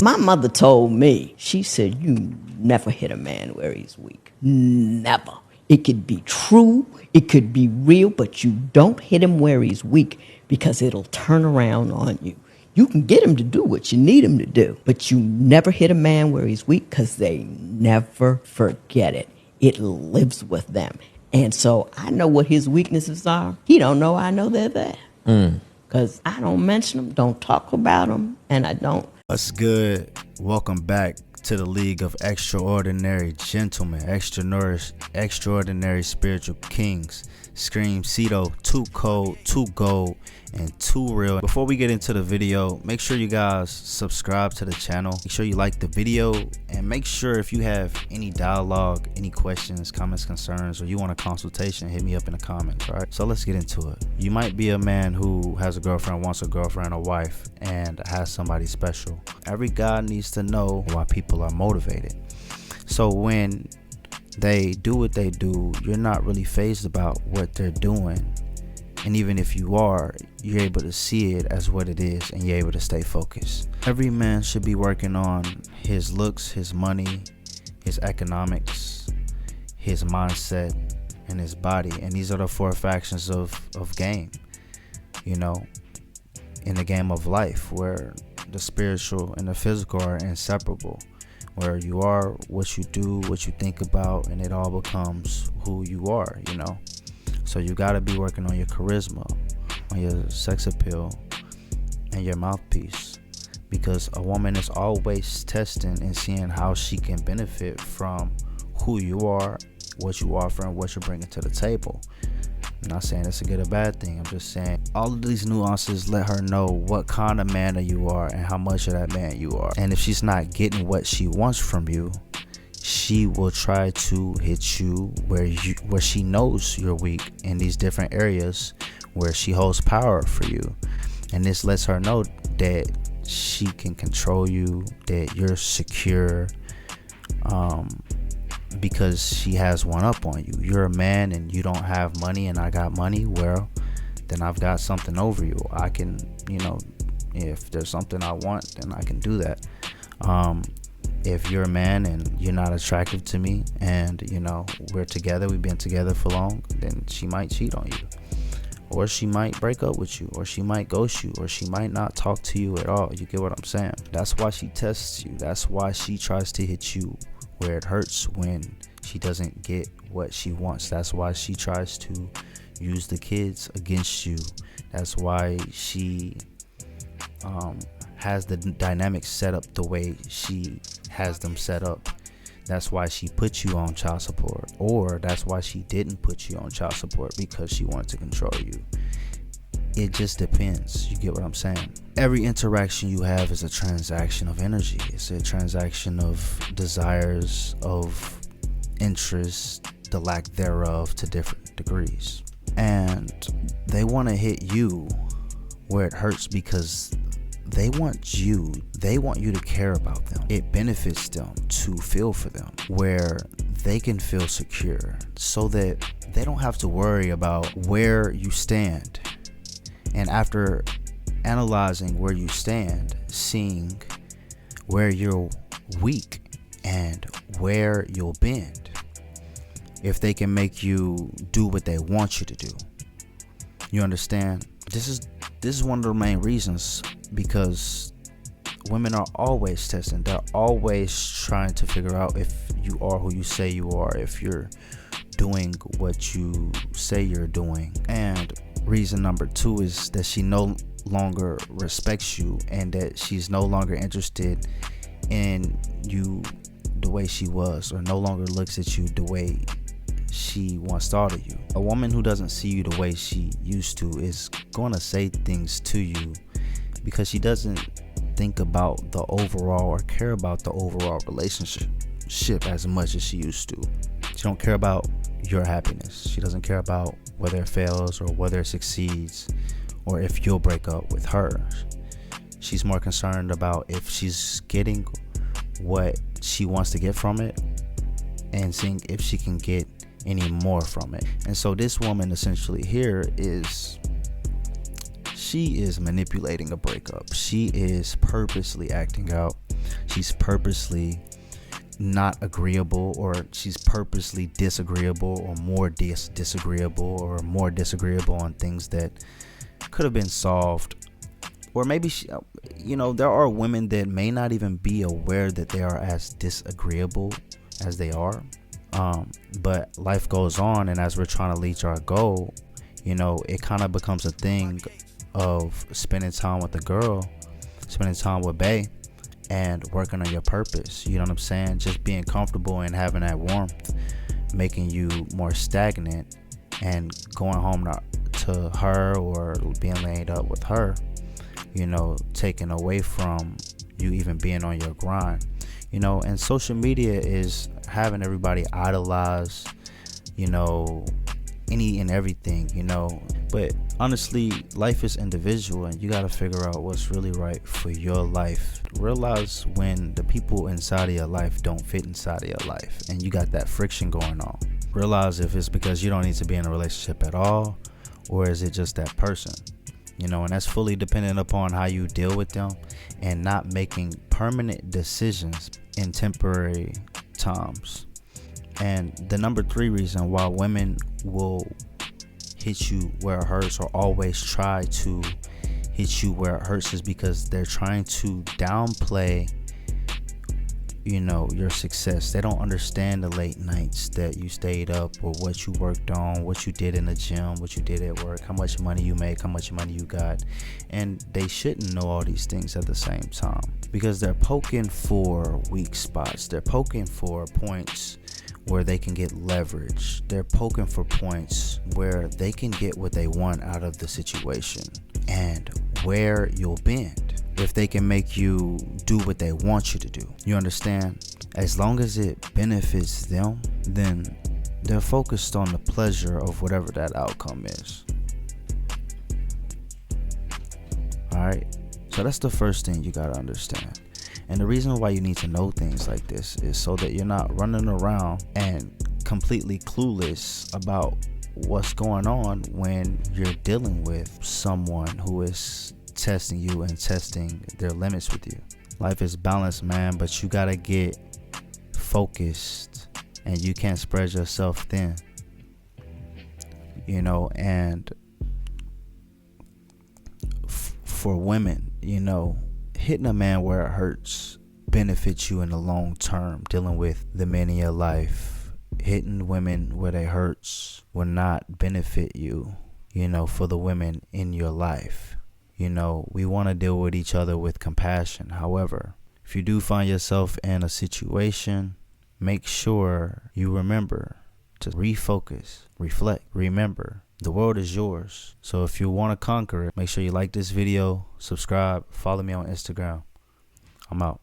My mother told me, she said, you never hit a man where he's weak. Never. It could be true, it could be real, but you don't hit him where he's weak because it'll turn around on you. You can get him to do what you need him to do, but you never hit a man where he's weak because they never forget it. It lives with them. And so I know what his weaknesses are. He don't know I know they're there. Because I don't mention them, don't talk about them, and I don't. What's good? Welcome back to the League of Extraordinary Gentlemen, extraordinary spiritual kings. Scream Sito, too cold, too gold, and too real. Before we get into the video, make sure you guys subscribe to the channel. Make sure you like the video, and make sure if you have any dialogue, any questions, comments, concerns, or you want a consultation, hit me up in the comments. All right, so let's get into it. You might be a man who has a girlfriend, wants a girlfriend or wife, and has somebody special. Every guy needs to know why people are motivated. So when they do what they do, you're not really fazed about what they're doing, and even if you are, you're able to see it as what it is, and you're able to stay focused. Every man should be working on his looks, his money, his economics, his mindset, and his body. And these are the four factions of game, you know, in the game of life, where the spiritual and the physical are inseparable, where you are what you do, what you think about, and it all becomes who you are, you know. So you got to be working on your charisma, on your sex appeal, and your mouthpiece, because a woman is always testing and seeing how she can benefit from who you are, what you offer, and what you're bringing to the table. I'm not saying it's a good or bad thing. I'm just saying all of these nuances let her know what kind of man you are and how much of that man you are. And if she's not getting what she wants from you, she will try to hit you where she knows you're weak, in these different areas where she holds power for you. And this lets her know that she can control you, that you're secure, because she has one up on you. You're a man and you don't have money, and I got money. Well, then I've got something over you. I can, you know, if there's something I want, then I can do that. If you're a man and you're not attractive to me, and you know we've been together for long, then she might cheat on you, or she might break up with you, or she might ghost you, or she might not talk to you at all. You get what I'm saying? That's why she tests you. That's why she tries to hit you where it hurts when she doesn't get what she wants. That's why she tries to use the kids against you. That's why she has the dynamics set up the way she has them set up. That's why she put you on child support, or that's why she didn't put you on child support, because she wanted to control you. It just depends. You get what I'm saying? Every interaction you have is a transaction of energy. It's a transaction of desires, of interest, the lack thereof, to different degrees. And they want to hit you where it hurts because they want you to care about them. It benefits them to feel for them, where they can feel secure, so that they don't have to worry about where you stand. And after analyzing where you stand, seeing where you're weak and where you'll bend, if they can make you do what they want you to do. You understand? This is one of the main reasons, because women are always testing. They're always trying to figure out if you are who you say you are, if you're doing what you say you're doing. And reason number two is that she no longer respects you, and that she's no longer interested in you the way she was, or no longer looks at you the way she once thought of you. A woman who doesn't see you the way she used to is going to say things to you because she doesn't think about the overall, or care about the overall relationship as much as she used to. She don't care about your happiness. She doesn't care about whether it fails or whether it succeeds, or if you'll break up with her. She's more concerned about if she's getting what she wants to get from it, and seeing if she can get any more from it. And so this woman essentially here she is manipulating a breakup. She is purposely acting out she's purposely not agreeable, or she's purposely disagreeable, or more disagreeable, or more disagreeable on things that could have been solved. Or maybe she, there are women that may not even be aware that they are as disagreeable as they are. But life goes on, and as we're trying to reach our goal, it kind of becomes a thing of spending time with the girl, spending time with bae, and working on your purpose. You know what I'm saying? Just being comfortable and having that warmth, making you more stagnant, and going home to her or being laid up with her, taken away from you even being on your grind. And social media is having everybody idolize, any and everything, but honestly, life is individual, and you got to figure out what's really right for your life. Realize when the people inside of your life don't fit inside of your life, and you got that friction going on. Realize if it's because you don't need to be in a relationship at all, or is it just that person, and that's fully dependent upon how you deal with them, and not making permanent decisions in temporary times. And the number 3 reason why women will hit you where it hurts, or always try to hit you where it hurts, is because they're trying to downplay your success. They don't understand the late nights that you stayed up, or what you worked on, what you did in the gym, what you did at work, how much money you make, how much money you got. And they shouldn't know all these things at the same time, because they're poking for weak spots. They're poking for points where they can get leverage. They're poking for points where they can get what they want out of the situation, and where you'll bend if they can make you do what they want you to do. You understand? As long as it benefits them, then they're focused on the pleasure of whatever that outcome is. Alright? So that's the first thing you gotta understand. And the reason why you need to know things like this is so that you're not running around and completely clueless about what's going on when you're dealing with someone who is testing you and testing their limits with you. Life is balanced, man, but you gotta get focused, and you can't spread yourself thin. And for women, hitting a man where it hurts benefits you in the long term. Dealing with the men in your life, hitting women where they hurts will not benefit you, for the women in your life. We want to deal with each other with compassion. However, if you do find yourself in a situation, make sure you remember to refocus, reflect, remember. The world is yours. So if you want to conquer it, make sure you like this video, subscribe, follow me on Instagram. I'm out.